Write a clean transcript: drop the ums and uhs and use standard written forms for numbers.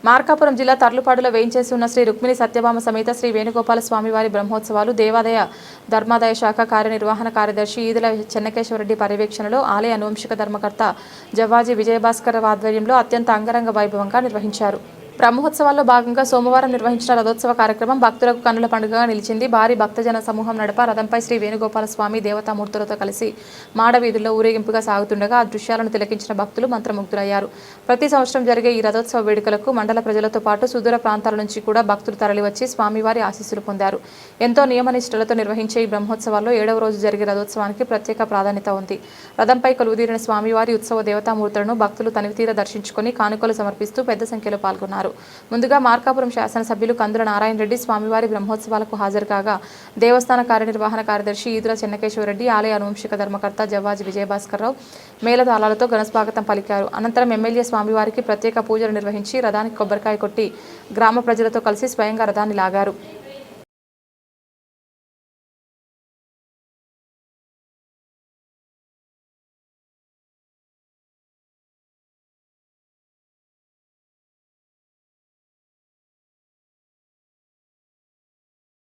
మార్కాపురం జిల్లా తర్లుపాడులో వేయించేసి ఉన్న శ్రీ రుక్మిణి సత్యభామ సమేత శ్రీ వేణుగోపాల స్వామివారి బ్రహ్మోత్సవాలు దేవాదాయ ధర్మాదాయ శాఖ కార్యనిర్వహణ కార్యదర్శి ఈదుల చెన్నకేశ్వరరెడ్డి పర్యవేక్షణలో ఆలయ అనువంశిక ధర్మకర్త జవ్వాజీ విజయభాస్కర్ ఆధ్వర్యంలో అత్యంత అంగరంగ వైభవంగా నిర్వహించారు. బ్రహ్మోత్సవాల్లో భాగంగా సోమవారం నిర్వహించిన రథోత్సవ కార్యక్రమం భక్తులకు కన్నుల పండుగగా నిలిచింది. భారీ భక్తజన సమూహం నడప రథంపై శ్రీ వేణుగోపాల స్వామి దేవతామూర్తులతో కలిసి మాడవీధుల్లో ఊరేగింపుగా సాగుతుండగా ఆ దృశ్యాలను తిలకించిన భక్తులు మంత్రముగ్ధులయ్యారు. ప్రతి సంవత్సరం జరిగే ఈ రథోత్సవ వేడుకలకు మండల ప్రజలతో పాటు సుదూర ప్రాంతాల నుంచి కూడా భక్తులు తరలివచ్చి స్వామివారి ఆశీస్సులు పొందారు. ఎంతో నియమనిష్టలతో నిర్వహించే ఈ బ్రహ్మోత్సవాల్లో 7వ రోజు జరిగే రథోత్సవానికి ప్రత్యేక ప్రాధాన్యత ఉంది. రథంపై కొలువుదీరిన స్వామివారి ఉత్సవ దేవతామూర్తులను భక్తులు తనివితీర దర్శించుకొని కానుకలు సమర్పిస్తూ పెద్ద సంఖ్యలో పాల్గొన్నారు. ముందుగా మార్కాపురం శాసనసభ్యులు కందుల నారాయణ రెడ్డి స్వామివారి బ్రహ్మోత్సవాలకు హాజరు కాగా దేవస్థాన కార్యనిర్వహణ కార్యదర్శి ఈదుల చెన్నకేశ్వరరెడ్డి ఆలయ అనువంశిక ధర్మకర్త జవ్వాజీ విజయభాస్కర్రావు మేళతాళాలతో ఘనస్వాగతం పలికారు. అనంతరం ఎమ్మెల్యే స్వామివారికి ప్రత్యేక పూజలు నిర్వహించి రథానికి కొబ్బరికాయ కొట్టి గ్రామ ప్రజలతో కలిసి స్వయంగా రథాన్ని లాగారు.